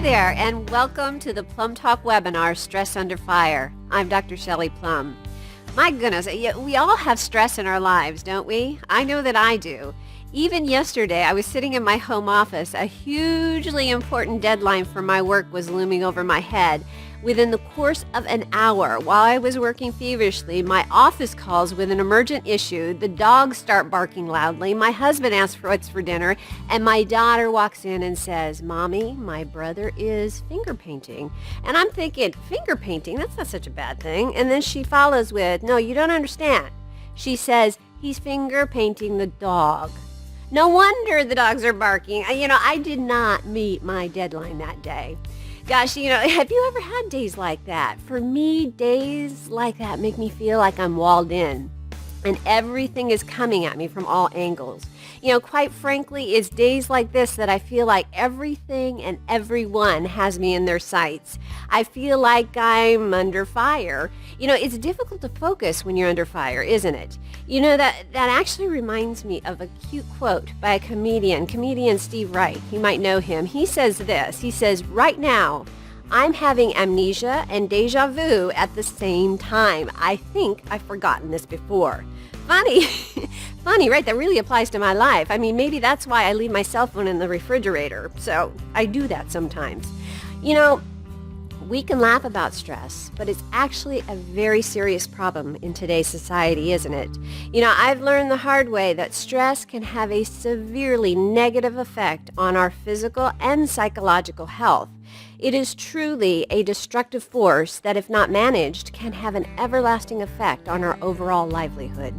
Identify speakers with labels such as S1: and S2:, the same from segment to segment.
S1: Hi there, and welcome to the PlumbTalk webinar, Stress Under Fire. I'm Dr. Shelley Plumb. My goodness, we all have stress in our lives, don't we? I know that I do. Even yesterday, I was sitting in my home office. A hugely important deadline for my work was looming over my head. Within the course of an hour, while I was working feverishly, my office calls with an emergent issue, the dogs start barking loudly, my husband asks for what's for dinner, and my daughter walks in and says, "Mommy, my brother is finger painting." And I'm thinking, finger painting? That's not such a bad thing. And then she follows with, "No, you don't understand." She says, "He's finger painting the dog." No wonder the dogs are barking. I did not meet my deadline that day. Gosh, have you ever had days like that? For me, days like that make me feel like I'm walled in and everything is coming at me from all angles. Quite frankly, it's days like this that I feel like everything and everyone has me in their sights. I feel like I'm under fire. It's difficult to focus when you're under fire, isn't it? That actually reminds me of a cute quote by a comedian Steve Wright. You might know him. He says this. He says, "Right now, I'm having amnesia and deja vu at the same time. I think I've forgotten this before." Funny. Funny, right? That really applies to my life. Maybe that's why I leave my cell phone in the refrigerator. So I do that sometimes. We can laugh about stress, but it's actually a very serious problem in today's society, isn't it? I've learned the hard way that stress can have a severely negative effect on our physical and psychological health. It is truly a destructive force that, if not managed, can have an everlasting effect on our overall livelihood.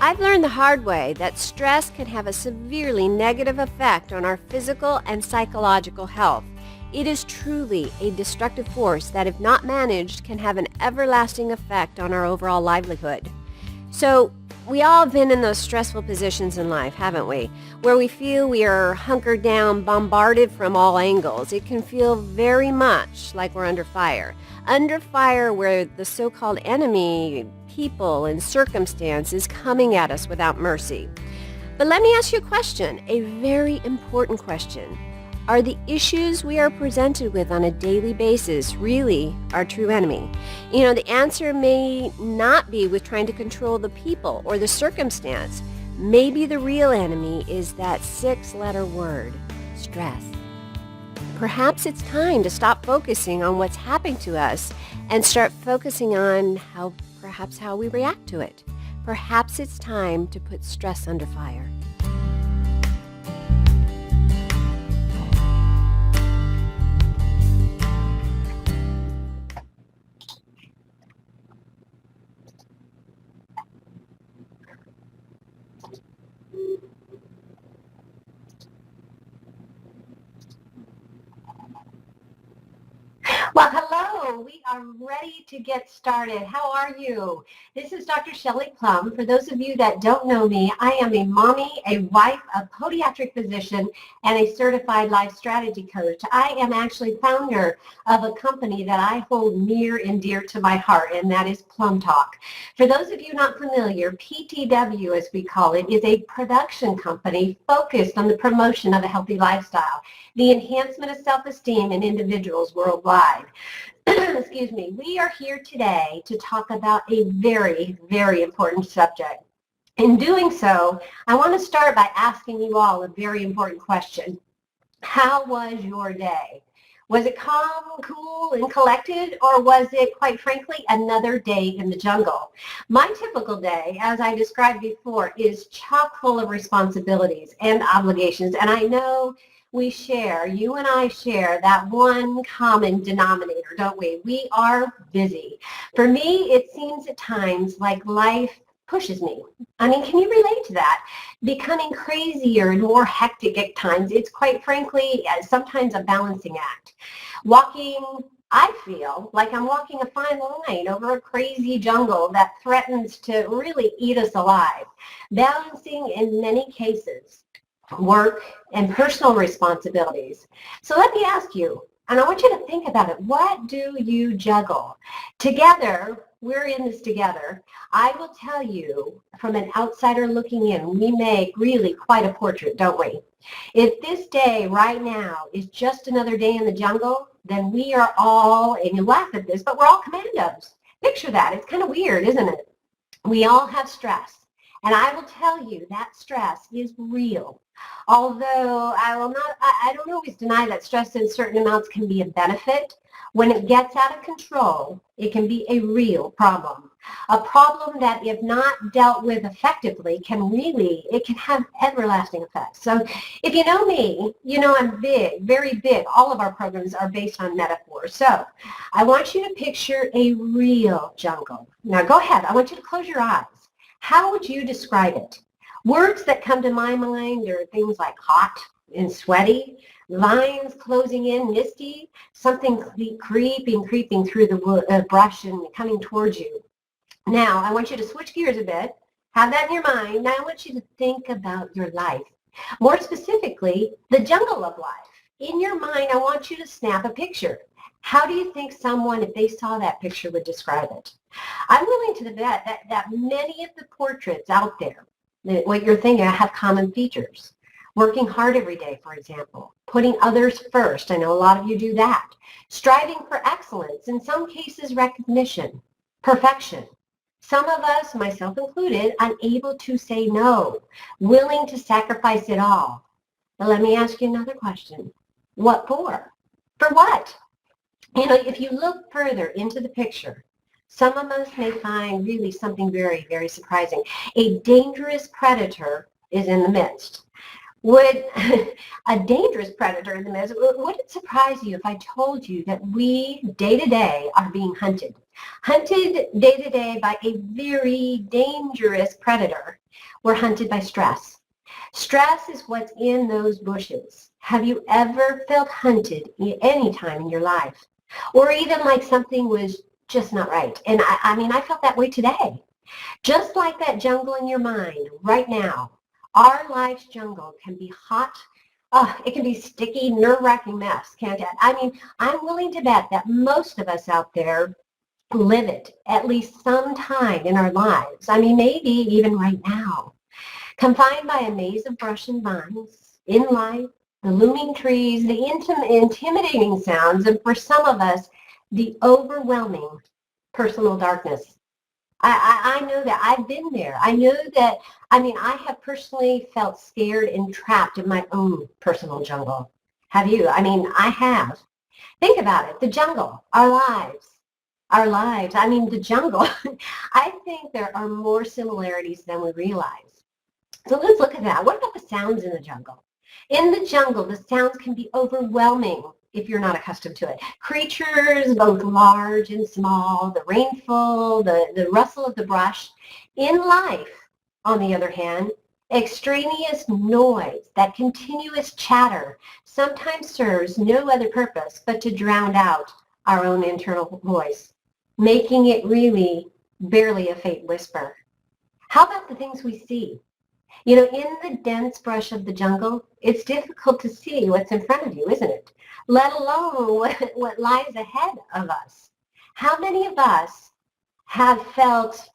S1: I've learned the hard way that stress can have a severely negative effect on our physical and psychological health. It is truly a destructive force that, if not managed, can have an everlasting effect on our overall livelihood. So we all have been in those stressful positions in life, haven't we? Where we feel we are hunkered down, bombarded from all angles. It can feel very much like we're under fire. Under fire where the so-called enemy, people and circumstance is coming at us without mercy. But let me ask you a question, a very important question. Are the issues we are presented with on a daily basis really our true enemy? The answer may not be with trying to control the people or the circumstance. Maybe the real enemy is that 6-letter word, stress. Perhaps it's time to stop focusing on what's happening to us and start focusing on how we react to it. Perhaps it's time to put stress under fire. Well, hello. We are ready to get started. How are you? This is Dr. Shelley Plumb. For those of you that don't know me, I am a mommy, a wife, a podiatric physician, and a certified life strategy coach. I am actually founder of a company that I hold near and dear to my heart, and that is PlumbTalk. For those of you not familiar, PTW, as we call it, is a production company focused on the promotion of a healthy lifestyle, the enhancement of self-esteem in individuals worldwide. Excuse me. We are here today to talk about a very, very important subject. In doing so, I want to start by asking you all a very important question. How was your day? Was it calm, cool, and collected, or was it, quite frankly, another day in the jungle? My typical day, as I described before, is chock full of responsibilities and obligations, and I know you and I share that one common denominator, don't we? We are busy. For me, it seems at times like life pushes me. Can you relate to that? Becoming crazier and more hectic at times. It's quite frankly, sometimes a balancing act. I feel like I'm walking a fine line over a crazy jungle that threatens to really eat us alive. Balancing, in many cases, work and personal responsibilities. So let me ask you,
S2: And I want you to think about it. What do you juggle? Together, we're in this together. I will tell you, from an outsider looking in, we make really quite a portrait, don't we? If this day right now is just another day in the jungle, then we are all, and you laugh at this, but we're all commandos. Picture that. It's kind of weird, isn't it? We all have stress. And I will tell you that stress is real. Although I don't always deny that stress in certain amounts can be a benefit. When it gets out of control, it can be a real problem. A problem that, if not dealt with effectively, it can have everlasting effects. So if you know me, you know I'm big, very big. All of our programs are based on metaphor. So I want you to picture a real jungle. Now go ahead. I want you to close your eyes. How would you describe it? Words that come to my mind are things like hot and sweaty, lines closing in, misty, something creeping through the brush and coming towards you. Now, I want you to switch gears a bit. Have that in your mind. Now, I want you to think about your life. More specifically, the jungle of life. In your mind, I want you to snap a picture. How do you think someone, if they saw that picture, would describe it? I'm willing to bet that many of the portraits out there, what you're thinking, have common features. Working hard every day, for example. Putting others first. I know a lot of you do that. Striving for excellence. In some cases, recognition. Perfection. Some of us, myself included, unable to say no. Willing to sacrifice it all. Now, let me ask you another question. What for? For what? You know, if you look further into the picture, some of us may find really something very, very surprising. A dangerous predator is in the midst. Would a dangerous predator in the midst, would it surprise you if I told you that we, day to day, are being hunted? Hunted day to day by a very dangerous predator. We're hunted by stress. Stress is what's in those bushes. Have you ever felt hunted any time in your life? Or even like something was just not right? And I felt that way today. Just like that jungle in your mind right now, our life's jungle can be hot. It can be sticky, nerve-wracking mess, can't it? I mean, I'm willing to bet that most of us out there live it at least some time in our lives. I mean, maybe even right now. Confined by a maze of brush and vines, in life, the looming trees, the intimidating sounds, and for some of us, the overwhelming personal darkness. I know that. I've been there. I know that, I have personally felt scared and trapped in my own personal jungle. Have you? I have. Think about it. The jungle, our lives. The jungle. I think there are more similarities than we realize. So let's look at that. What about the sounds in the jungle? In the jungle, the sounds can be overwhelming if you're not accustomed to it. Creatures, both large and small, the rainfall, the rustle of the brush. In life, on the other hand, extraneous noise, that continuous chatter, sometimes serves no other purpose but to drown out our own internal voice, making it really barely a faint whisper. How about the things we see? You know, in the dense brush of the jungle, it's difficult to see what's in front of you, isn't it? Let alone what lies ahead of us. How many of us have felt,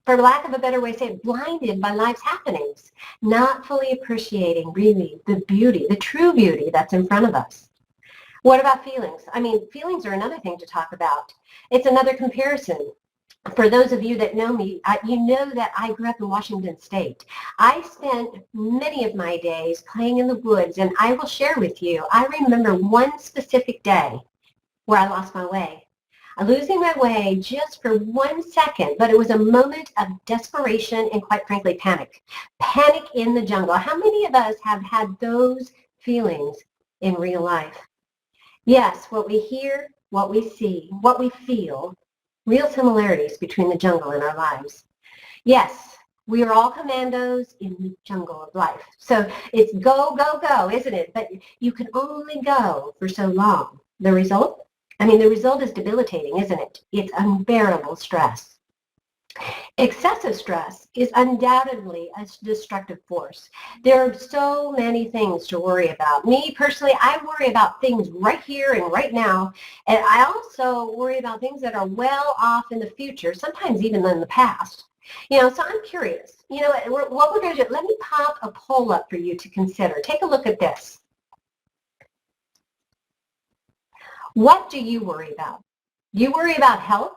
S2: for lack of a better way to say it, blinded by life's happenings, not fully appreciating really the beauty, the true beauty that's in front of us? What about feelings? Feelings are another thing to talk about. It's another comparison. For those of you that know me, you know that I grew up in Washington State. I spent many of my days playing in the woods, and I will share with you, I remember one specific day where I lost my way. Losing my way just for 1 second, but it was a moment of desperation and, quite frankly, panic. Panic in the jungle. How many of us have had those feelings in real life? Yes, what we hear, what we see, what we feel, real similarities between the jungle and our lives. Yes, we are all commandos in the jungle of life. So it's go, go, go, isn't it? But you can only go for so long. The result? The result is debilitating, isn't it? It's unbearable stress. Excessive stress is undoubtedly a destructive force. There are so many things to worry about. Me personally, I worry about things right here and right now, and I also worry about things that are well off in the future, sometimes even in the past. So I'm curious. What we're going to do, let me pop a poll up for you to consider. Take a look at this. What do you worry about? Do you worry about health,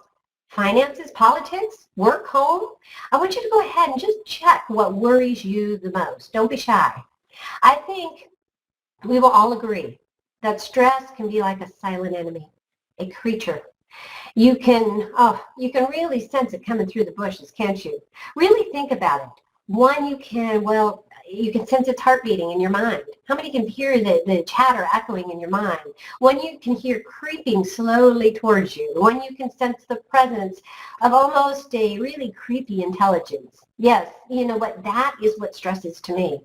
S2: finances, politics, work, home? I want you to go ahead and just check what worries you the most. Don't be shy. I think we will all agree that stress can be like a silent enemy, a creature. You can really sense it coming through the bushes, can't you? Really think about it. One, you can sense its heart beating in your mind. How many can hear the chatter echoing in your mind? One, you can hear creeping slowly towards you. One, you can sense the presence of almost a really creepy intelligence. Yes, you know what? That is what stress is to me.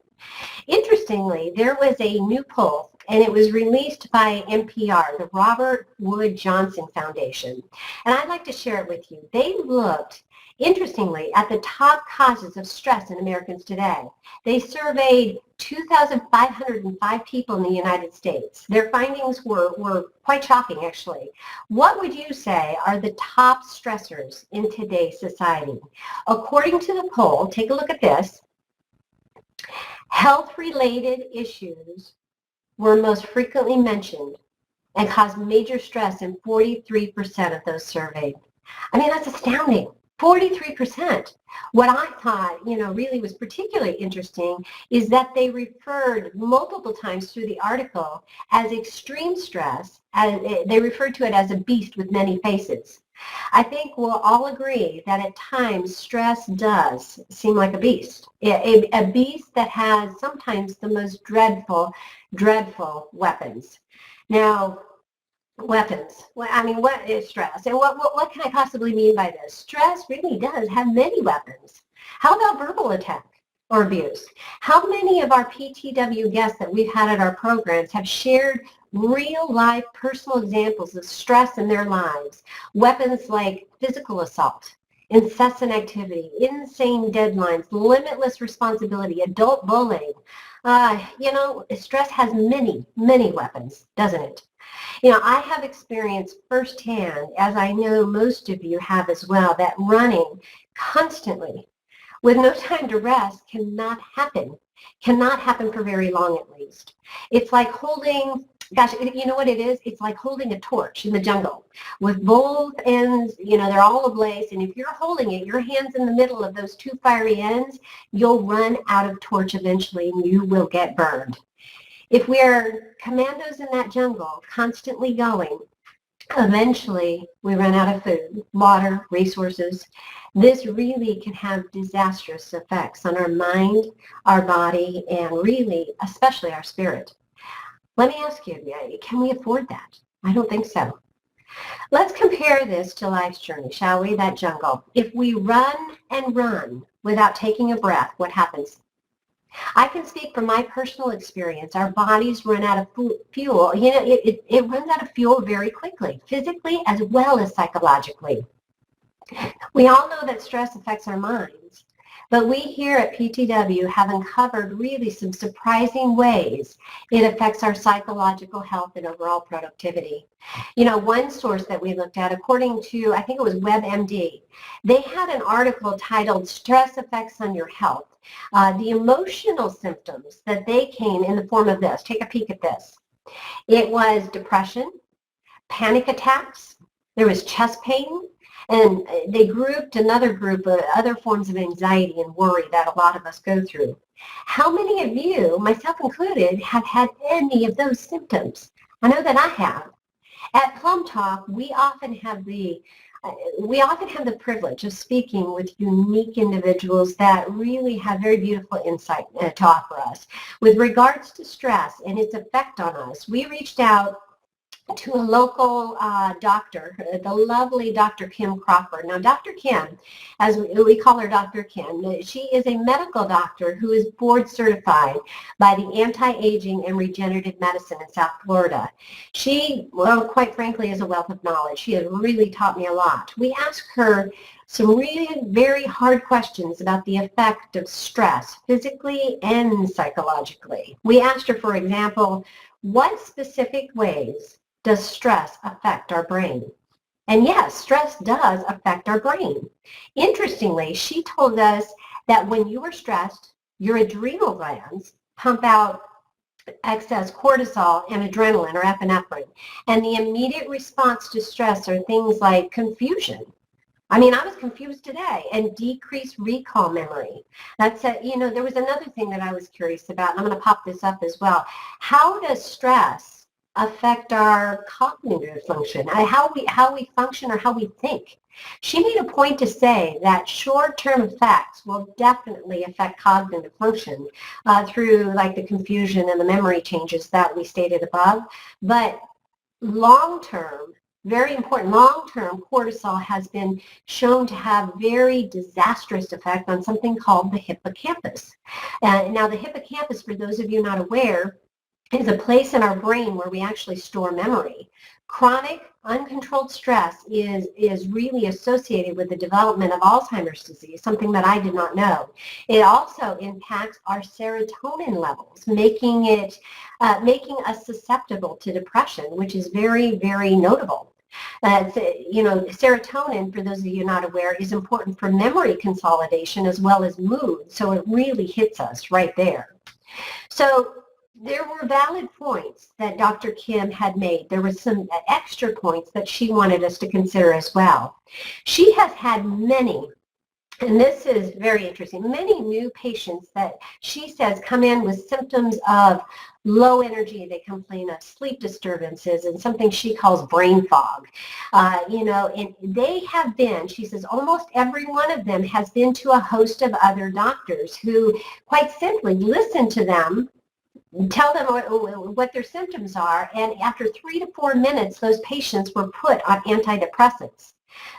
S2: Interestingly, there was a new poll, and it was released by NPR, the Robert Wood Johnson Foundation. And I'd like to share it with you. They looked, interestingly, at the top causes of stress in Americans today. They surveyed 2,505 people in the United States. Their findings were quite shocking, actually. What would you say are the top stressors in today's society? According to the poll, take a look at this. Health-related issues were most frequently mentioned and caused major stress in 43% of those surveyed. I mean, that's astounding. 43%. What I thought, really was particularly interesting is that they referred multiple times through the article as extreme stress, and they referred to it as a beast with many faces. I think we'll all agree that at times stress does seem like a beast, a beast that has sometimes the most dreadful weapons. Now, weapons. What is stress? And what can I possibly mean by this? Stress really does have many weapons. How about verbal attack or abuse? How many of our PTW guests that we've had at our programs have shared real-life personal examples of stress in their lives? Weapons like physical assault, incessant activity, insane deadlines, limitless responsibility, adult bullying. Stress has many weapons, doesn't it? I have experienced firsthand, as I know most of you have as well, that running constantly with no time to rest cannot happen for very long at least. It's like holding, you know what it is? It's like holding a torch in the jungle with both ends, they're all ablaze, and if you're holding it, your hand's in the middle of those two fiery ends, you'll run out of torch eventually and you will get burned. If we're commandos in that jungle, constantly going, eventually we run out of food, water, resources. This really can have disastrous effects on our mind, our body, and really, especially our spirit. Let me ask you, can we afford that? I don't think so. Let's compare this to life's journey, shall we? That jungle. If we run and run without taking a breath, what happens? I can speak from my personal experience. Our bodies run out of fuel. It runs out of fuel very quickly, physically as well as psychologically. We all know that stress affects our minds, but we here at PTW have uncovered really some surprising ways it affects our psychological health and overall productivity. One source that we looked at, according to, I think it was WebMD, they had an article titled Stress Effects on Your Health. The emotional symptoms that they came in the form of this. Take a peek at this. It was depression, panic attacks, there was chest pain, and they grouped another group of other forms of anxiety and worry that a lot of us go through. How many of you, myself included, have had any of those symptoms? I know that I have. At PlumbTalk, we often have the privilege of speaking with unique individuals that really have very beautiful insight to offer us. With regards to stress and its effect on us, we reached out to a local doctor, the lovely Dr. Kim Crawford. Now, Dr. Kim, as we call her Dr. Kim, she is a medical doctor who is board certified by the Anti-Aging and Regenerative Medicine in South Florida. She, well, quite frankly, is a wealth of knowledge. She has really taught me a lot. We asked her some really very hard questions about the effect of stress, physically and psychologically. We asked her, for example, what specific ways does stress affect our brain? And yes, stress does affect our brain. Interestingly, she told us that when you are stressed, your adrenal glands pump out excess cortisol and adrenaline or epinephrine. And the immediate response to stress are things like confusion. I mean, I was confused today, and decreased recall memory. That's there was another thing that I was curious about, and I'm going to pop this up as well. How does stress affect our cognitive function, how we function or how we think? She made a point to say that short-term effects will definitely affect cognitive function through like the confusion and the memory changes that we stated above, but long-term, very important, long-term cortisol has been shown to have very disastrous effect on something called the hippocampus. Now, the hippocampus, for those of you not aware, is a place in our brain where we actually store memory. Chronic, uncontrolled stress is really associated with the development of Alzheimer's disease, something that I did not know. It also impacts our serotonin levels, making us susceptible to depression, which is very, very notable. Serotonin, for those of you not aware, is important for memory consolidation as well as mood, so it really hits us right there. So there were valid points that Dr. Kim had made. There were some extra points that she wanted us to consider as well. She has had many, and this is very interesting, many new patients that she says come in with symptoms of low energy. They complain of sleep disturbances and something she calls brain fog. And they have been, she says, almost every one of them has been to a host of other doctors who quite simply listen to them, tell them what their symptoms are, and after 3 to 4 minutes, those patients were put on antidepressants.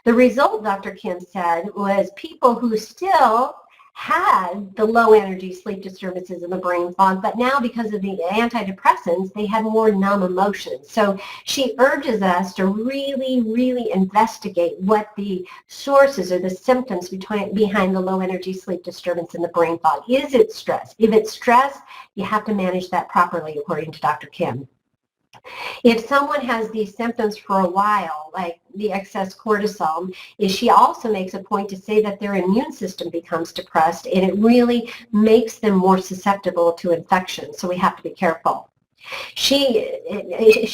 S2: The result, Dr. Kim said, was people who still had the low energy sleep disturbances and the brain fog, but now because of the antidepressants, they had more numb emotions. So she urges us to really, really investigate what the sources or the symptoms behind the low energy sleep disturbance and the brain fog. Is it stress? If it's stress, you have to manage that properly, according to Dr. Kim. If someone has these symptoms for a while, like the excess cortisol, she also makes a point to say that their immune system becomes depressed, and it really makes them more susceptible to infection. So we have to be careful. She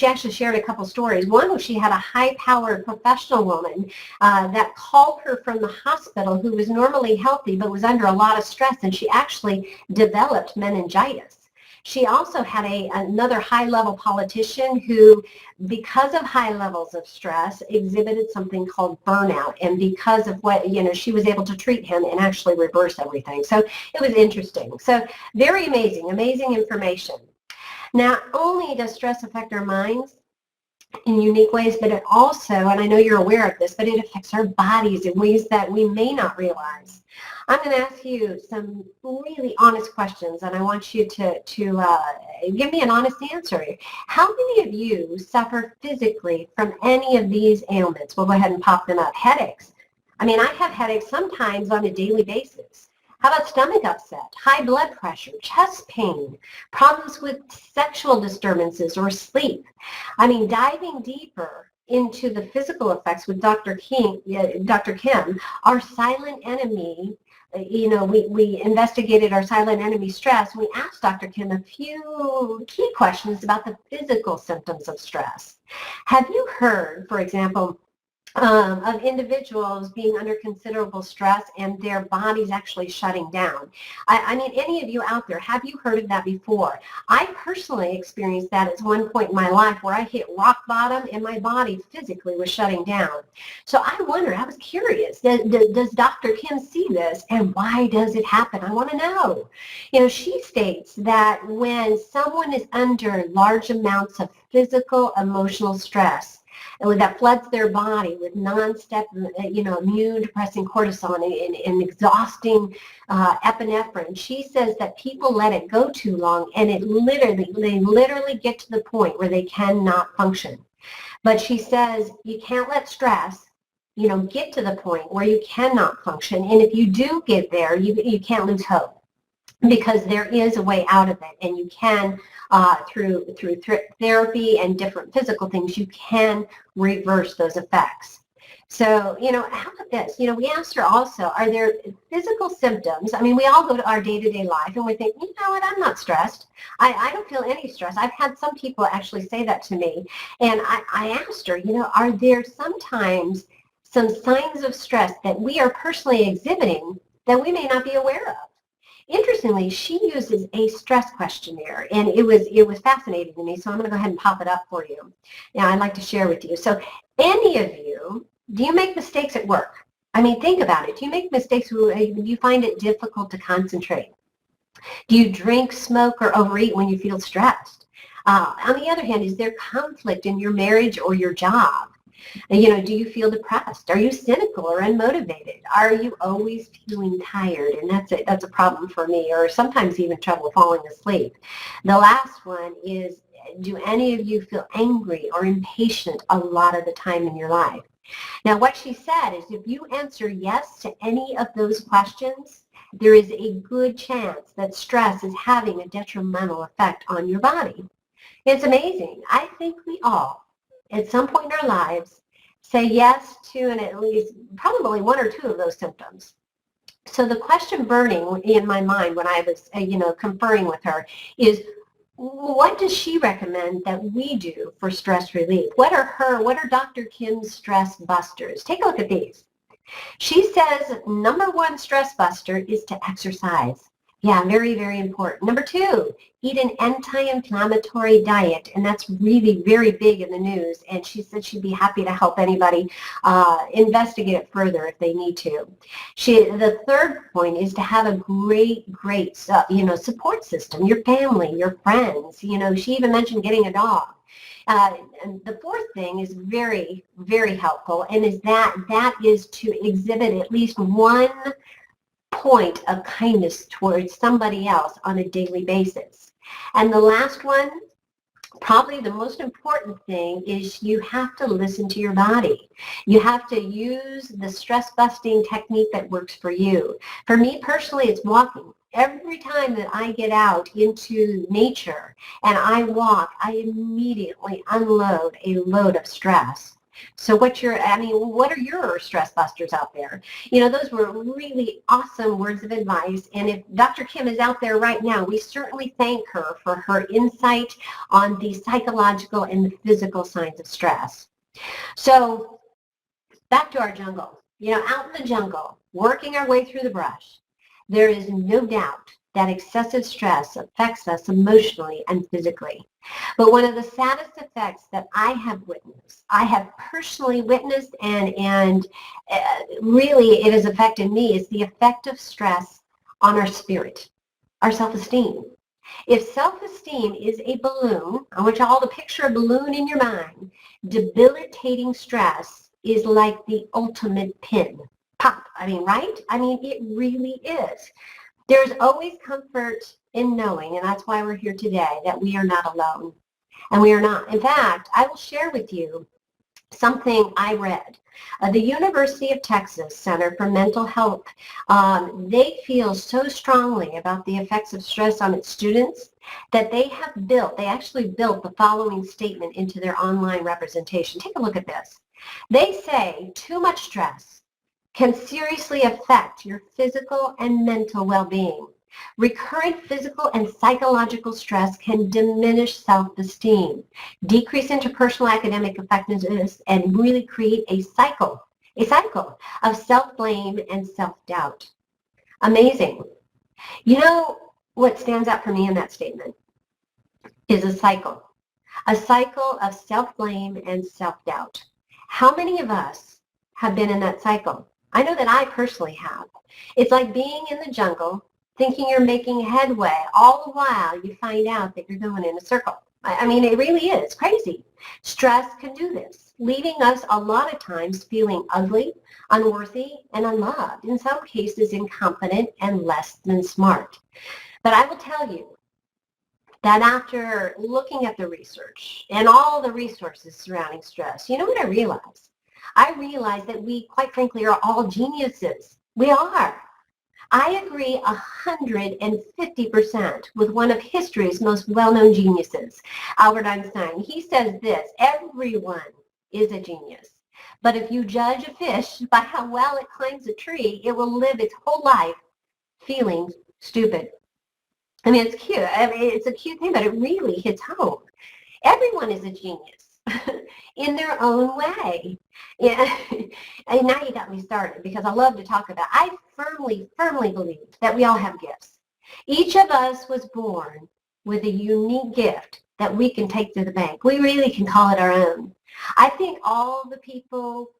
S2: actually shared a couple stories. One was she had a high-powered professional woman that called her from the hospital who was normally healthy but was under a lot of stress, and she actually developed meningitis. She also had another high-level politician who, because of high levels of stress, exhibited something called burnout. And because of what, she was able to treat him and actually reverse everything. So it was interesting. So very amazing, amazing information. Not only does stress affect our minds in unique ways, but it also, and I know you're aware of this, but it affects our bodies in ways that we may not realize. I'm going to ask you some really honest questions, and I want you to give me an honest answer. How many of you suffer physically from any of these ailments? We'll go ahead and pop them up. Headaches. I mean, I have headaches sometimes on a daily basis. How about stomach upset, high blood pressure, chest pain, problems with sexual disturbances or sleep? I mean, diving deeper into the physical effects with Dr. Kim, our silent enemy, we investigated our silent enemy stress. We asked Dr. Kim a few key questions about the physical symptoms of stress. Have you heard, for example, of individuals being under considerable stress and their bodies actually shutting down. I mean, any of you out there, have you heard of that before? I personally experienced that at one point in my life where I hit rock bottom and my body physically was shutting down. So I wonder, I was curious, does Dr. Kim see this, and why does it happen? I want to know. You know, she states that when someone is under large amounts of physical, emotional stress, and that floods their body with non-stop, immune-depressing cortisol and exhausting epinephrine. She says that people let it go too long, and they literally get to the point where they cannot function. But she says you can't let stress, get to the point where you cannot function. And if you do get there, you can't lose hope, because there is a way out of it, and you can, through therapy and different physical things, you can reverse those effects. So, how about this? We asked her also, are there physical symptoms? I mean, we all go to our day-to-day life and we think, you know what, I'm not stressed. I don't feel any stress. I've had some people actually say that to me. And I asked her, are there sometimes some signs of stress that we are personally exhibiting that we may not be aware of? Interestingly, she uses a stress questionnaire, and it was fascinating to me, so I'm going to go ahead and pop it up for you. Now, I'd like to share with you. So any of you, do you make mistakes at work? I mean, think about it. Do you make mistakes when you find it difficult to concentrate? Do you drink, smoke, or overeat when you feel stressed? On the other hand, is there conflict in your marriage or your job? Do you feel depressed? Are you cynical or unmotivated? Are you always feeling tired? And that's a problem for me, or sometimes even trouble falling asleep. The last one is, do any of you feel angry or impatient a lot of the time in your life? Now, what she said is, if you answer yes to any of those questions, there is a good chance that stress is having a detrimental effect on your body. It's amazing. I think we all, at some point in our lives, say yes to and at least probably one or two of those symptoms. So the question burning in my mind when I was, conferring with her is, what does she recommend that we do for stress relief? What are Dr. Kim's stress busters? Take a look at these. She says number one stress buster is to exercise. Yeah, very, very important. Number two, eat an anti-inflammatory diet, and that's really very big in the news, and she said she'd be happy to help anybody investigate it further if they need to. The third point is to have a great support system, your family, your friends. She even mentioned getting a dog. And the fourth thing is very, very helpful, and that is to exhibit at least one point of kindness towards somebody else on a daily basis. And the last one, probably the most important thing, is you have to listen to your body. You have to use the stress-busting technique that works for you. For me personally, it's walking. Every time that I get out into nature and I walk, I immediately unload a load of stress. So what are your stress busters out there? Those were really awesome words of advice. And if Dr. Kim is out there right now, we certainly thank her for her insight on the psychological and the physical signs of stress. So back to our jungle. Out in the jungle, working our way through the brush, there is no doubt that excessive stress affects us emotionally and physically. But one of the saddest effects that I have personally witnessed, and really it has affected me, is the effect of stress on our spirit, our self-esteem. If self-esteem is a balloon, I want you all to picture a balloon in your mind, debilitating stress is like the ultimate pin. Pop, right? It really is. There's always comfort in knowing, and that's why we're here today, that we are not alone. And we are not. In fact, I will share with you something I read. The University of Texas Center for Mental Health, they feel so strongly about the effects of stress on its students that they actually built the following statement into their online representation. Take a look at this. They say too much stress can seriously affect your physical and mental well-being. Recurrent physical and psychological stress can diminish self-esteem, decrease interpersonal academic effectiveness, and really create a cycle of self-blame and self-doubt. Amazing. You know what stands out for me in that statement is a cycle of self-blame and self-doubt. How many of us have been in that cycle? I know that I personally have. It's like being in the jungle, thinking you're making headway. All the while, you find out that you're going in a circle. I mean, it really is crazy. Stress can do this, leaving us a lot of times feeling ugly, unworthy, and unloved. In some cases, incompetent and less than smart. But I will tell you that after looking at the research and all the resources surrounding stress, you know what I realized? I realized that we, quite frankly, are all geniuses. We are. I agree 150% with one of history's most well-known geniuses, Albert Einstein. He says this: everyone is a genius. But if you judge a fish by how well it climbs a tree, it will live its whole life feeling stupid. I mean, it's cute. I mean, it's a cute thing, but it really hits home. Everyone is a genius in their own way. Yeah. And now you got me started because I love to talk about. I firmly believe that we all have gifts. Each of us was born with a unique gift that we can take to the bank. We really can call it our own. I think all the people,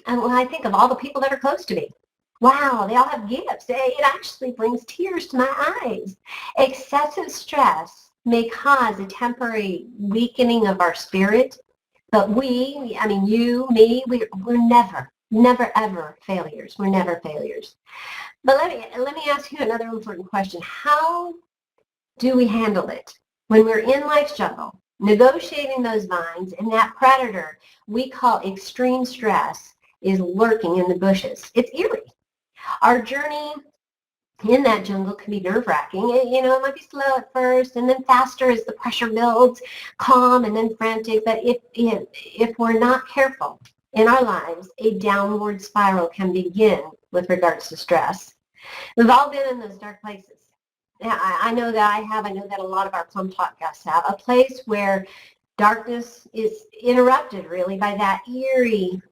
S2: and when I think of all the people that are close to me, wow, they all have gifts. It actually brings tears to my eyes. Excessive stress may cause a temporary weakening of our spirit, but I mean, you, me, we're never, ever failures. We're never failures. But let me ask you another important question. How do we handle it when we're in life's jungle, negotiating those vines, and that predator we call extreme stress is lurking in the bushes? It's eerie. Our journey in that jungle can be nerve-wracking. You know, it might be slow at first and then faster as the pressure builds, calm and then frantic. But if we're not careful in our lives, a downward spiral can begin with regards to stress. We've all been in those dark places. I know that I have. I know that a lot of our PlumbTalk guests have. A place where darkness is interrupted really by that eerie,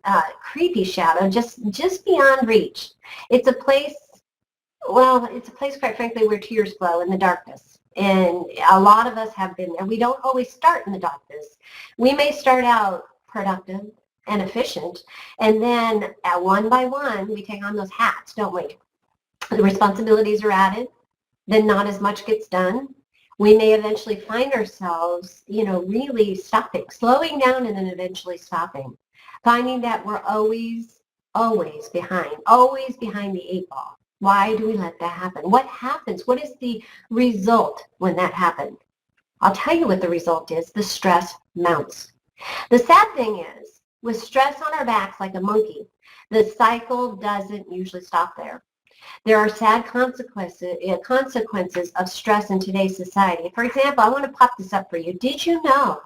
S2: creepy shadow just beyond reach. It's a place quite frankly where tears flow in the darkness. And a lot of us have been there. We don't always start in the darkness. We may start out productive and efficient, and then one by one we take on those hats, don't we? The responsibilities are added, then not as much gets done. We may eventually find ourselves, really slowing down and then eventually stopping, finding that we're always behind the eight ball. Why do we let that happen? What happens? What is the result when that happens? I'll tell you what the result is. The stress mounts. The sad thing is, with stress on our backs like a monkey, the cycle doesn't usually stop there. There are sad consequences of stress in today's society. For example, I want to pop this up for you. Did you know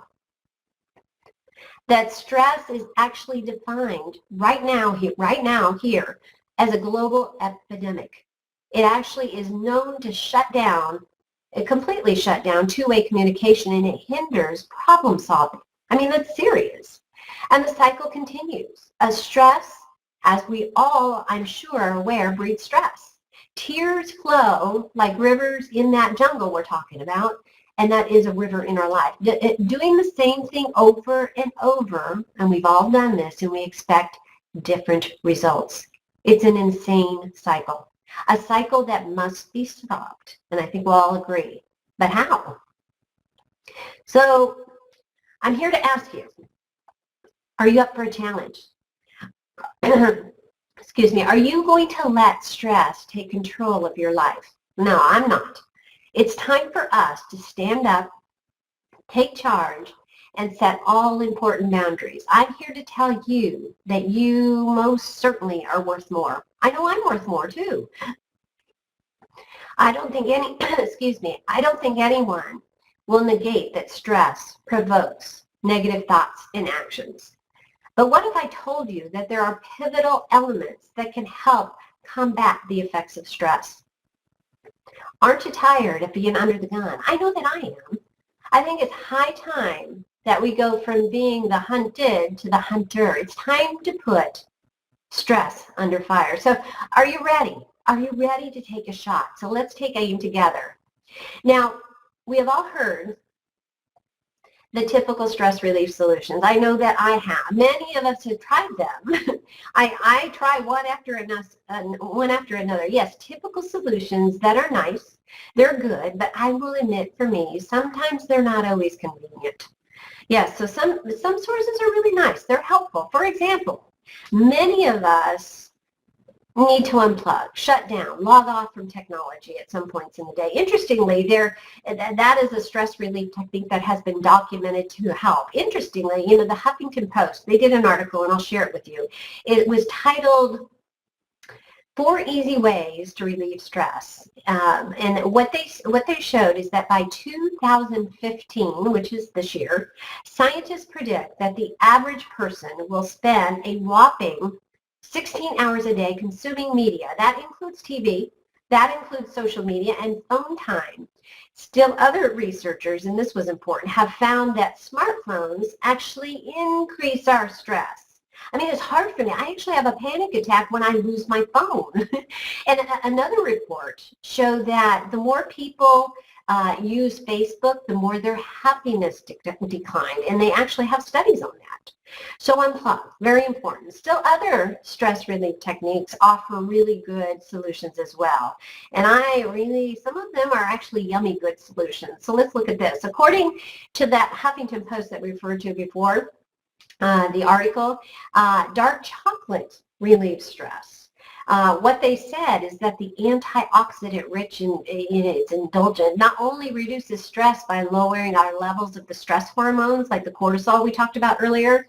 S2: that stress is actually defined right now here as a global epidemic? It actually is known to completely shut down two-way communication, and it hinders problem solving. I mean, that's serious. And the cycle continues. Stress, as we all, I'm sure, are aware, breeds stress. Tears flow like rivers in that jungle we're talking about, and that is a river in our life. Doing the same thing over and over, and we've all done this, and we expect different results. It's an insane cycle, a cycle that must be stopped, and I think we'll all agree. But how? So I'm here to ask you, are you up for a challenge? Excuse me, are you going to let stress take control of your life? No, I'm not. It's time for us to stand up, take charge, and set all important boundaries. I'm here to tell you that you most certainly are worth more. I know I'm worth more too. I don't think anyone will negate that stress provokes negative thoughts and actions. But what if I told you that there are pivotal elements that can help combat the effects of stress? Aren't you tired of being under the gun? I know that I am. I think it's high time that we go from being the hunted to the hunter. It's time to put stress under fire. So are you ready? Are you ready to take a shot? So let's take aim together. Now, we have all heard the typical stress relief solutions. I know that I have. Many of us have tried them. I try one after another. Yes, typical solutions that are nice. They're good, but I will admit for me, sometimes they're not always convenient. Yes, so some sources are really nice. They're helpful. For example, many of us need to unplug, shut down, log off from technology at some points in the day. Interestingly, that is a stress relief technique that has been documented to help. Interestingly, the Huffington Post, they did an article, and I'll share it with you. It was titled 4 Easy Ways to Relieve Stress. And what they showed is that by 2015, which is this year, scientists predict that the average person will spend a whopping 16 hours a day consuming media. That includes TV, that includes social media, and phone time. Still, other researchers, and this was important, have found that smartphones actually increase our stress. I mean, it's hard for me. I actually have a panic attack when I lose my phone. And another report showed that the more people use Facebook, the more their happiness declined. And they actually have studies on that. So unplug, very important. Still, other stress relief techniques offer really good solutions as well. And some of them are actually yummy good solutions. So let's look at this. According to that Huffington Post that we referred to before, the article, dark chocolate relieves stress. What they said is that the antioxidant rich in its indulgent not only reduces stress by lowering our levels of the stress hormones like the cortisol we talked about earlier,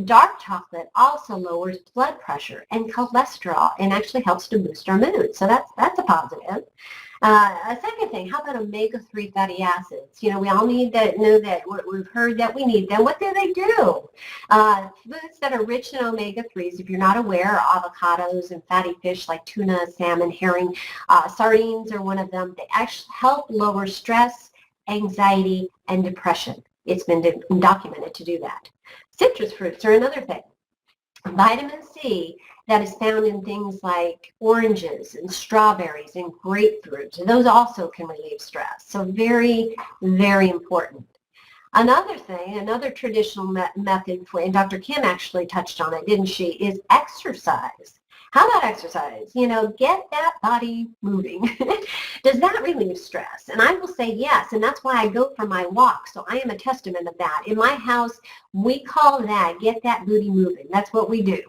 S2: dark chocolate also lowers blood pressure and cholesterol and actually helps to boost our mood. So that's a positive. A second thing, how about omega-3 fatty acids? We all need to know that we've heard that we need them. What do they do? Foods that are rich in omega-3s, if you're not aware, are avocados and fatty fish like tuna, salmon, herring, sardines are one of them. They actually help lower stress, anxiety, and depression. It's been documented to do that. Citrus fruits are another thing. Vitamin C that is found in things like oranges and strawberries and grapefruit. And those also can relieve stress. So very, very important. Another thing, another traditional method, and Dr. Kim actually touched on it, didn't she, is exercise. How about exercise? Get that body moving. Does that relieve stress? And I will say yes, and that's why I go for my walk. So I am a testament of that. In my house, we call that get that booty moving. That's what we do.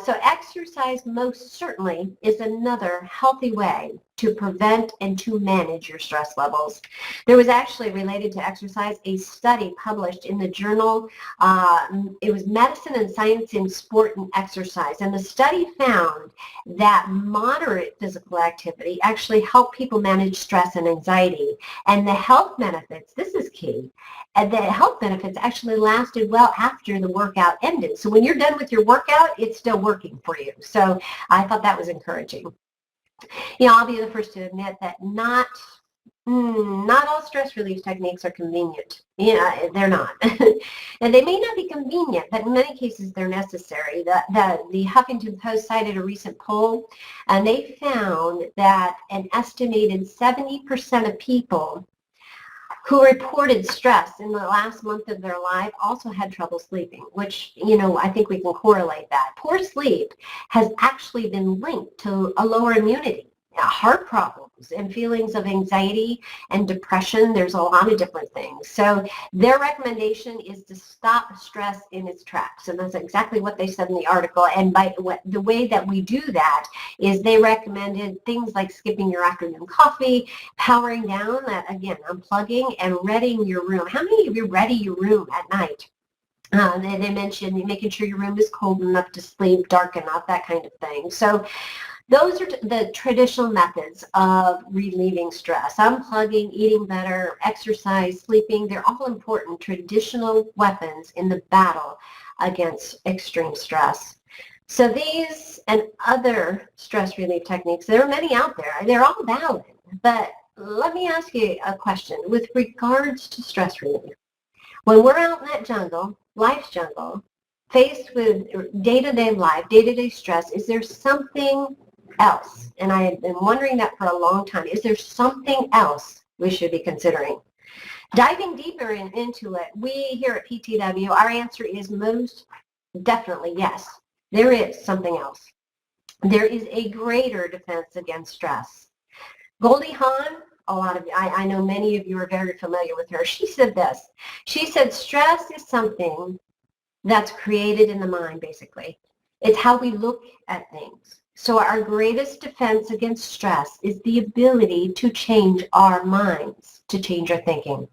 S2: So exercise most certainly is another healthy way to prevent and to manage your stress levels. There was actually, related to exercise, a study published in the journal, it was Medicine and Science in Sport and Exercise, and the study found that moderate physical activity actually helped people manage stress and anxiety, and the health benefits, this is key, and the health benefits actually lasted well after the workout ended. So when you're done with your workout, it's still working for you. So I thought that was encouraging. I'll be the first to admit that not all stress relief techniques are convenient. They're not. And they may not be convenient, but in many cases they're necessary. The Huffington Post cited a recent poll, and they found that an estimated 70% of people who reported stress in the last month of their life also had trouble sleeping, which, I think we can correlate that. Poor sleep has actually been linked to a lower immunity, heart problems, and feelings of anxiety and depression. There's a lot of different things. So their recommendation is to stop stress in its tracks. And that's exactly what they said in the article. And the way that we do that is they recommended things like skipping your afternoon coffee, powering down, that again, unplugging, and readying your room. How many of you ready your room at night? They mentioned making sure your room is cold enough to sleep, dark enough, that kind of thing. So those are the traditional methods of relieving stress. Unplugging, eating better, exercise, sleeping, they're all important traditional weapons in the battle against extreme stress. So these and other stress relief techniques, there are many out there. They're all valid. But let me ask you a question with regards to stress relief. When we're out in that jungle, life's jungle, faced with day-to-day life, day-to-day stress, is there something else? And I have been wondering that for a long time. Is there something else we should be considering? Diving deeper into it, we here at PTW, our answer is most definitely yes. There is something else. There is a greater defense against stress. Goldie Hawn, I know many of you are very familiar with her. She said this. She said, stress is something that's created in the mind, basically. It's how we look at things. So our greatest defense against stress is the ability to change our minds, to change our thinking.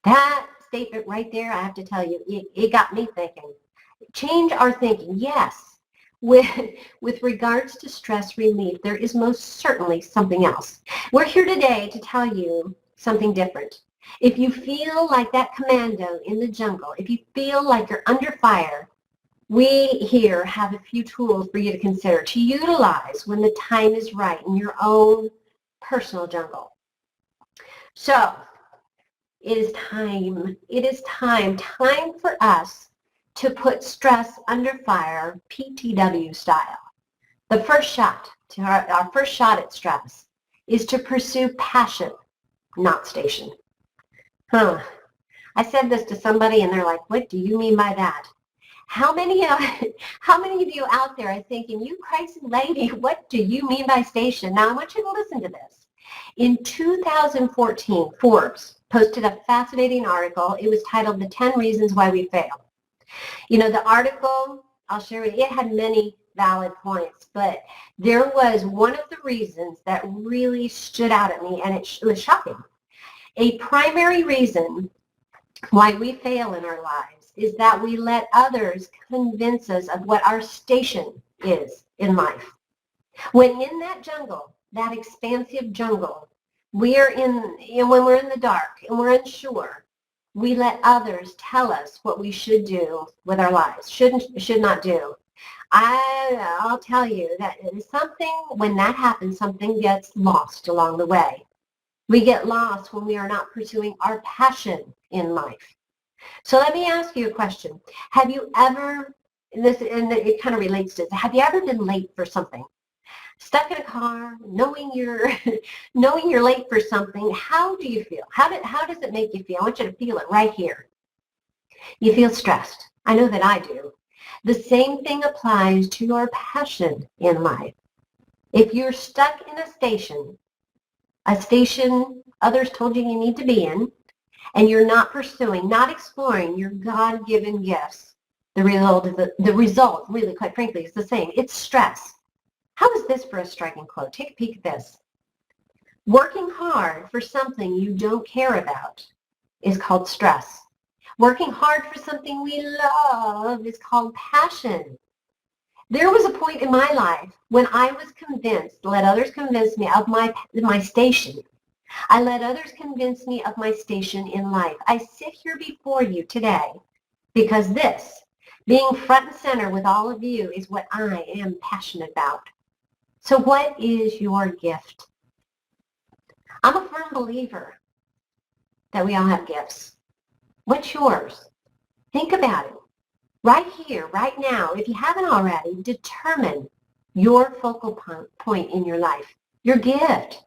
S2: That statement right there, I have to tell you, it got me thinking. Change our thinking, yes. With regards to stress relief, there is most certainly something else. We're here today to tell you something different. If you feel like that commando in the jungle, if you feel like you're under fire, we here have a few tools for you to consider, to utilize when the time is right in your own personal jungle. So, it is time for us to put stress under fire, PTW style. The first shot, our first shot at stress, is to pursue passion, not station. I said this to somebody and they're like, what do you mean by that? How many of you out there are thinking, you crazy lady, what do you mean by station? Now I want you to listen to this. In 2014, Forbes posted a fascinating article. It was titled The 10 Reasons Why We Fail. You know, the article, I'll share with you, it had many valid points, but there was one of the reasons that really stood out at me, and it was shocking. A primary reason why we fail in our lives is that we let others convince us of what our station is in life. When in that jungle, that expansive jungle, when we're in the dark and we're unsure, we let others tell us what we should do with our lives, should not do. I'll tell you that when that happens, something gets lost along the way. We get lost when we are not pursuing our passion in life. So let me ask you a question. Have you ever, and it kind of relates to this, have you ever been late for something? Stuck in a car, knowing you're late for something, how do you feel? How does it make you feel? I want you to feel it right here. You feel stressed. I know that I do. The same thing applies to your passion in life. If you're stuck in a station others told you you need to be in, and you're not pursuing, not exploring your God-given gifts, the result, really, quite frankly, is the same. It's stress. How is this for a striking quote? Take a peek at this. Working hard for something you don't care about is called stress. Working hard for something we love is called passion. There was a point in my life when I was convinced, let others convince me of my station. I let others convince me of my station in life. I sit here before you today because this, being front and center with all of you, is what I am passionate about. So what is your gift? I'm a firm believer that we all have gifts. What's yours? Think about it. Right here, right now, if you haven't already, determine your focal point in your life, your gift.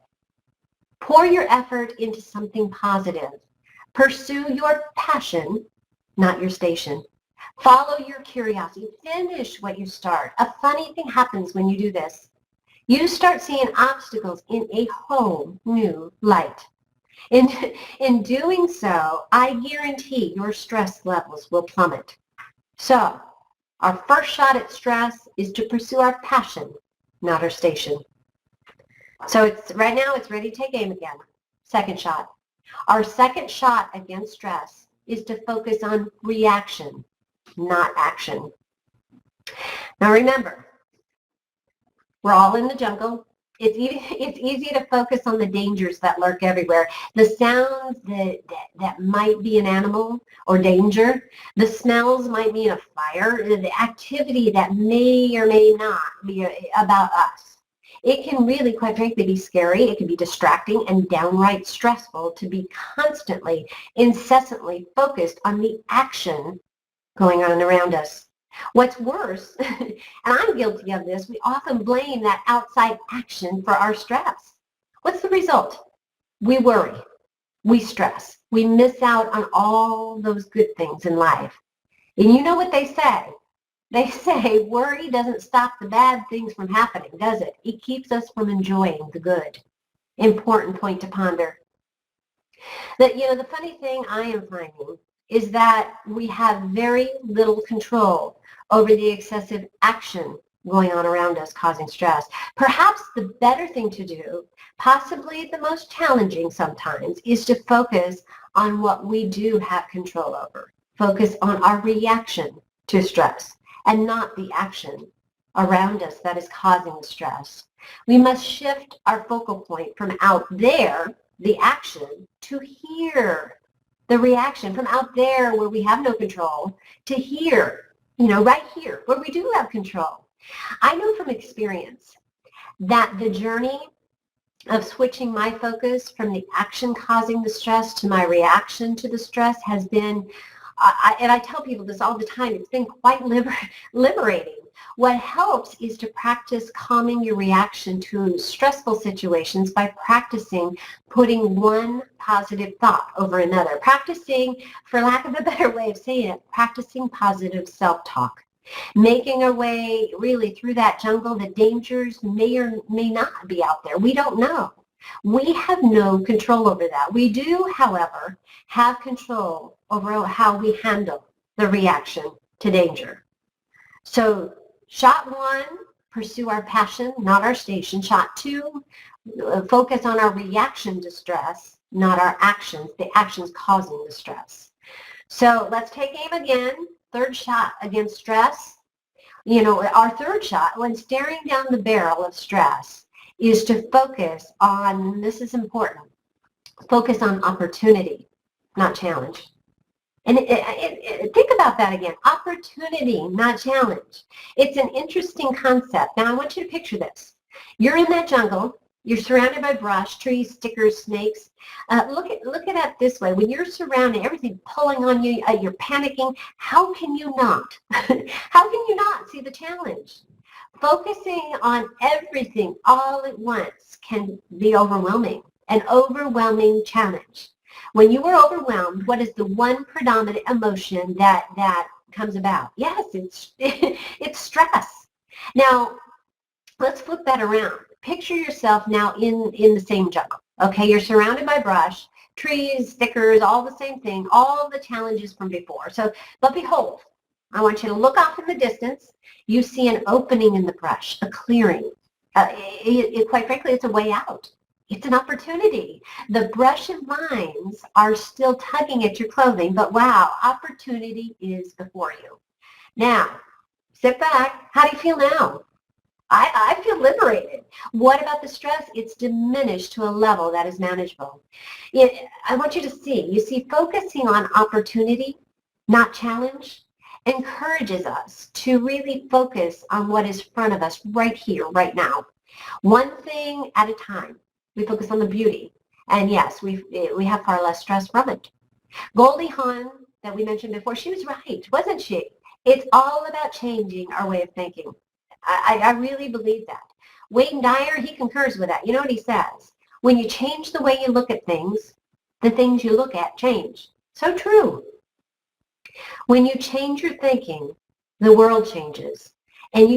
S2: Pour your effort into something positive. Pursue your passion, not your station. Follow your curiosity. Finish what you start. A funny thing happens when you do this. You start seeing obstacles in a whole new light. In doing so, I guarantee your stress levels will plummet. So, our first shot at stress is to pursue our passion, not our station. So right now it's ready to take aim again. Second shot. Our second shot against stress is to focus on reaction, not action. Now remember, we're all in the jungle. It's easy to focus on the dangers that lurk everywhere. The sounds that might be an animal or danger. The smells might mean a fire. The activity that may or may not be about us. It can really, quite frankly, be scary. It can be distracting and downright stressful to be constantly, incessantly focused on the action going on around us. What's worse, and I'm guilty of this, we often blame that outside action for our stress. What's the result? We worry, we stress, we miss out on all those good things in life. And you know what they say? They say worry doesn't stop the bad things from happening, does it? It keeps us from enjoying the good. Important point to ponder. The funny thing I am finding is that we have very little control over the excessive action going on around us causing stress. Perhaps the better thing to do, possibly the most challenging sometimes, is to focus on what we do have control over. Focus on our reaction to stress and not the action around us that is causing the stress. We must shift our focal point from out there, the action, to here, the reaction, from out there where we have no control to here, right here where we do have control. I know from experience that the journey of switching my focus from the action causing the stress to my reaction to the stress has been, and I tell people this all the time, it's been quite liberating. What helps is to practice calming your reaction to stressful situations by practicing putting one positive thought over another. Practicing, for lack of a better way of saying it, practicing positive self-talk. Making our way really through that jungle. The dangers may or may not be out there. We don't know. We have no control over that. We do, however, have control over how we handle the reaction to danger. So shot 1, pursue our passion, not our station. Shot 2, focus on our reaction to stress, not our actions, the actions causing the stress. So let's take aim again. Third shot against stress. Our third shot when staring down the barrel of stress is to focus on, this is important, focus on opportunity, not challenge. And think about that again. Opportunity, not challenge. It's an interesting concept. Now, I want you to picture this. You're in that jungle. You're surrounded by brush, trees, stickers, snakes. Look at it this way. When you're surrounded, everything pulling on you, you're panicking. How can you not? How can you not see the challenge? Focusing on everything all at once can be overwhelming, an overwhelming challenge. When you are overwhelmed, what is the one predominant emotion that comes about? Yes, it's stress. Now, let's flip that around. Picture yourself now in the same jungle. Okay, you're surrounded by brush, trees, stickers, all the same thing, all the challenges from before. But behold, I want you to look off in the distance. You see an opening in the brush, a clearing. Quite frankly, it's a way out. It's an opportunity. The brush and vines are still tugging at your clothing, but wow, opportunity is before you. Now, sit back. How do you feel now? I feel liberated. What about the stress? It's diminished to a level that is manageable. I want you to see, focusing on opportunity, not challenge, encourages us to really focus on what is in front of us right here, right now. One thing at a time. We focus on the beauty. And yes, we have far less stress from it. Goldie Hawn, that we mentioned before, she was right, wasn't she? It's all about changing our way of thinking. I really believe that. Wayne Dyer, he concurs with that. You know what he says? When you change the way you look at things, the things you look at change. So true. When you change your thinking, the world changes. And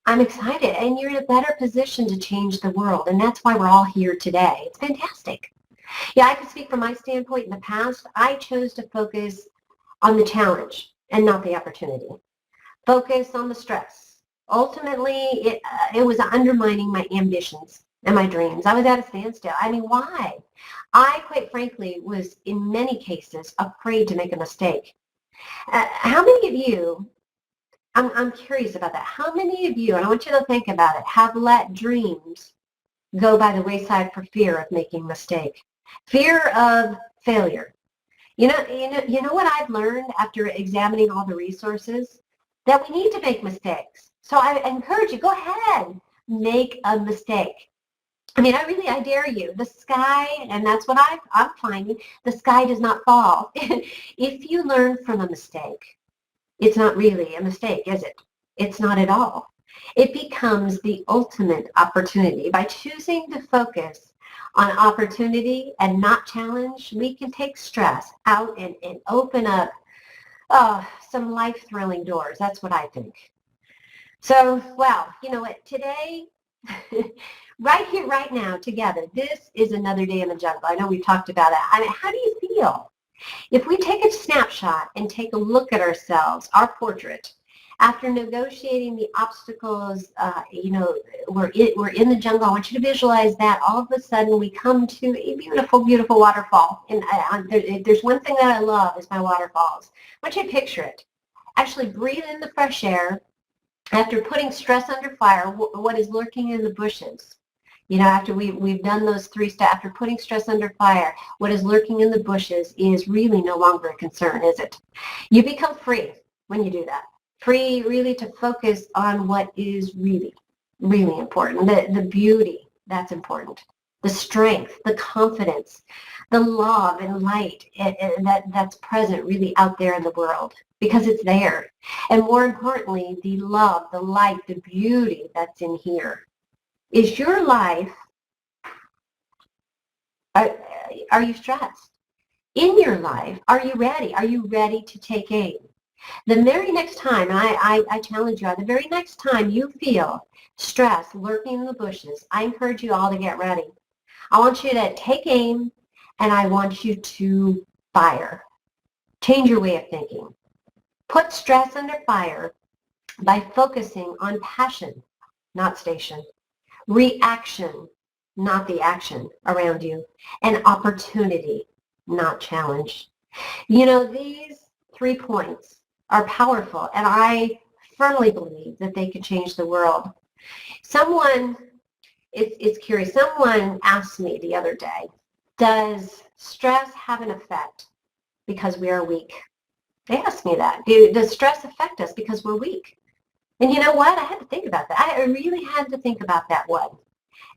S2: I'm excited. And you're in a better position to change the world. And that's why we're all here today. It's fantastic. Yeah, I can speak from my standpoint. In the past, I chose to focus on the challenge and not the opportunity. Focus on the stress. Ultimately, it was undermining my ambitions and my dreams. I was at a standstill. I mean, why? I, quite frankly, was in many cases afraid to make a mistake. How many of you, I'm curious about that, how many of you, and I want you to think about it, have let dreams go by the wayside for fear of making a mistake? Fear of failure. You know what I've learned after examining all the resources? That we need to make mistakes. So I encourage you, go ahead, make a mistake. I mean, I dare you. The sky, and that's what I'm finding, the sky does not fall. If you learn from a mistake, it's not really a mistake, is it? It's not at all. It becomes the ultimate opportunity. By choosing to focus on opportunity and not challenge, we can take stress out and open up some life-thrilling doors. That's what I think. So, wow, you know what, today, right here, right now, together, this is another day in the jungle. I know we've talked about it. I mean, how do you feel? If we take a snapshot and take a look at ourselves, our portrait, after negotiating the obstacles, we're in the jungle. I want you to visualize that. All of a sudden, we come to a beautiful, beautiful waterfall. And there's one thing that I love is my waterfalls. I want you to picture it. Actually, breathe in the fresh air. After putting stress under fire, what is lurking in the bushes? You know, after we've done those 3 steps, after putting stress under fire, what is lurking in the bushes is really no longer a concern, is it? You become free when you do that. Free really to focus on what is really, really important. The beauty, that's important. The strength, the confidence, the love and light that's present really out there in the world, because it's there. And more importantly, the love, the light, the beauty that's in here. Is your life, are you stressed? In your life, are you ready? Are you ready to take aim? The very next time, and I challenge you, the very next time you feel stress lurking in the bushes, I encourage you all to get ready. I want you to take aim, and I want you to fire. Change your way of thinking. Put stress under fire by focusing on passion, not station. Reaction, not the action around you. And opportunity, not challenge. You know, these 3 points are powerful, and I firmly believe that they can change the world. Someone, it's curious, someone asked me the other day, does stress have an effect because we are weak? They asked me that. Does stress affect us because we're weak? And you know what? I had to think about that. I really had to think about that one.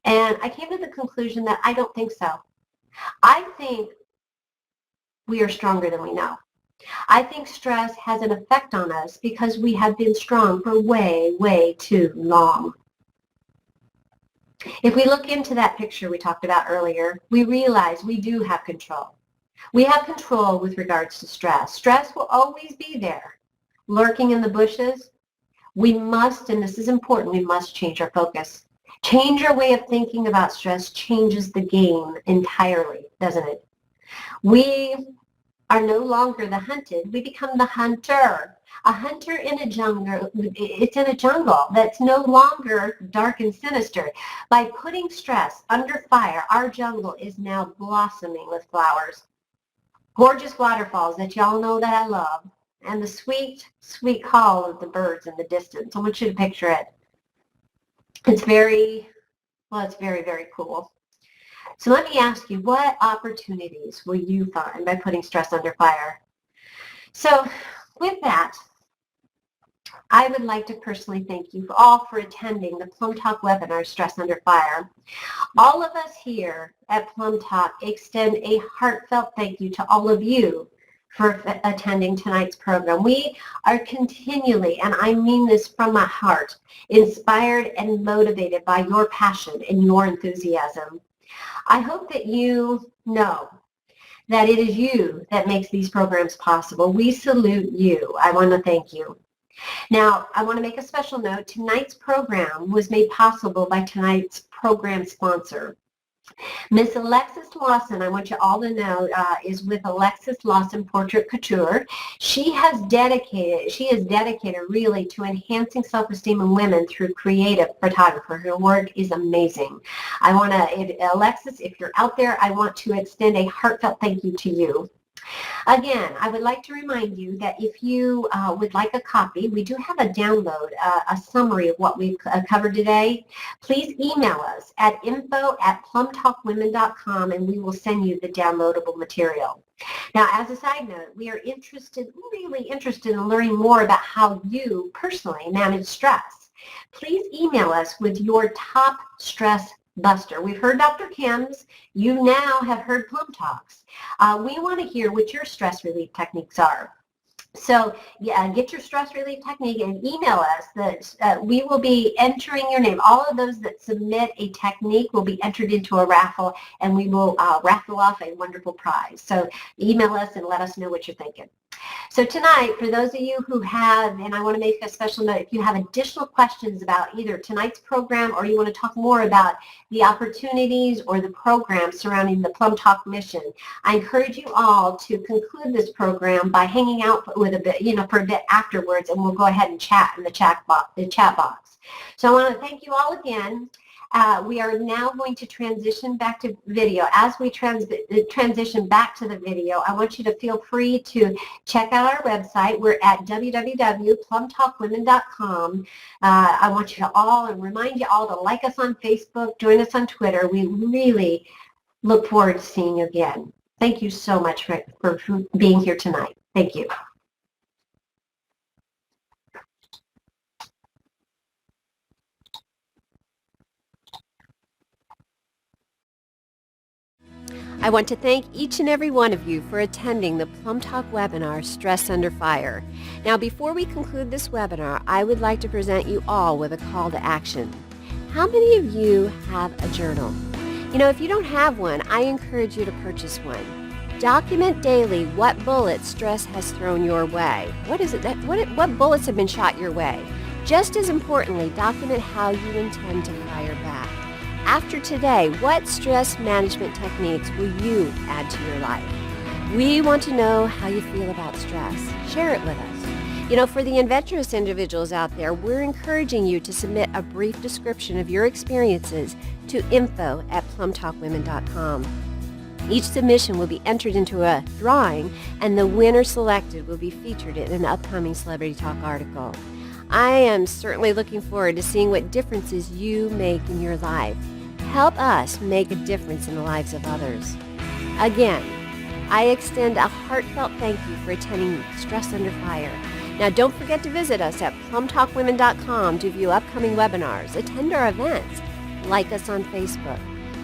S2: And I came to the conclusion that I don't think so. I think we are stronger than we know. I think stress has an effect on us because we have been strong for way, way too long. If we look into that picture we talked about earlier, we realize we do have control. We have control with regards to stress. Stress will always be there, lurking in the bushes. We must, and this is important, we must change our focus. Change our way of thinking about stress changes the game entirely, doesn't it? We are no longer the hunted. We become the hunter. A hunter in a jungle, it's in a jungle that's no longer dark and sinister. By putting stress under fire, our jungle is now blossoming with flowers. Gorgeous waterfalls that y'all know that I love, and the sweet, sweet call of the birds in the distance. I want you to picture it. It's very, very cool. So let me ask you, what opportunities will you find by putting stress under fire? So with that, I would like to personally thank you all for attending the PlumbTalk webinar, Stress Under Fire. All of us here at PlumbTalk extend a heartfelt thank you to all of you for attending tonight's program. We are continually, and I mean this from my heart, inspired and motivated by your passion and your enthusiasm. I hope that you know that it is you that makes these programs possible. We salute you. I want to thank you. Now, I want to make a special note. Tonight's program was made possible by tonight's program sponsor. Miss Alexis Lawson, I want you all to know, is with Alexis Lawson Portrait Couture. She is dedicated really to enhancing self-esteem in women through creative photography. Her work is amazing. Alexis, if you're out there, I want to extend a heartfelt thank you to you. Again, I would like to remind you that if you would like a copy, we do have a download, a summary of what we've covered today. Please email us at info@plumtalkwomen.com and we will send you the downloadable material. Now, as a side note, we are really interested in learning more about how you personally manage stress. Please email us with your top stress buster. We've heard Dr. Kim's. You now have heard Plum Talks. We want to hear what your stress relief techniques are. So get your stress relief technique and email us. We will be entering your name. All of those that submit a technique will be entered into a raffle, and we will raffle off a wonderful prize. So email us and let us know what you're thinking. So tonight, for those of you who have, and I want to make a special note, if you have additional questions about either tonight's program or you want to talk more about the opportunities or the program surrounding the Plum Talk mission, I encourage you all to conclude this program by hanging out with a bit, for a bit afterwards, and we'll go ahead and chat in the chat box. So I want to thank you all again. We are now going to transition back to video. As we transition back to the video, I want you to feel free to check out our website. We're at www.plumtalkwomen.com. I want you to all, and remind you all to like us on Facebook, join us on Twitter. We really look forward to seeing you again. Thank you so much for being here tonight. Thank you.
S1: I want to thank each and every one of you for attending the Plum Talk webinar, Stress Under Fire. Now, before we conclude this webinar, I would like to present you all with a call to action. How many of you have a journal? If you don't have one, I encourage you to purchase one. Document daily what bullets stress has thrown your way. What bullets have been shot your way? Just as importantly, document how you intend to fire back. After today, what stress management techniques will you add to your life? We want to know how you feel about stress. Share it with us. For the adventurous individuals out there, we're encouraging you to submit a brief description of your experiences to info@plumtalkwomen.com. Each submission will be entered into a drawing, and the winner selected will be featured in an upcoming Celebrity Talk article. I am certainly looking forward to seeing what differences you make in your life. Help us make a difference in the lives of others. Again, I extend a heartfelt thank you for attending Stress Under Fire. Now, don't forget to visit us at plumtalkwomen.com to view upcoming webinars, attend our events, like us on Facebook.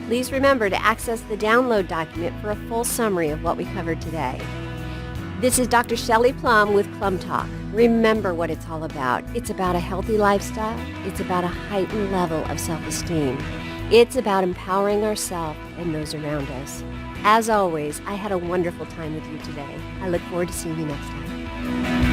S1: Please remember to access the download document for a full summary of what we covered today. This is Dr. Shelley Plumb with Plum Talk. Remember what it's all about. It's about a healthy lifestyle. It's about a heightened level of self-esteem. It's about empowering ourselves and those around us. As always, I had a wonderful time with you today. I look forward to seeing you next time.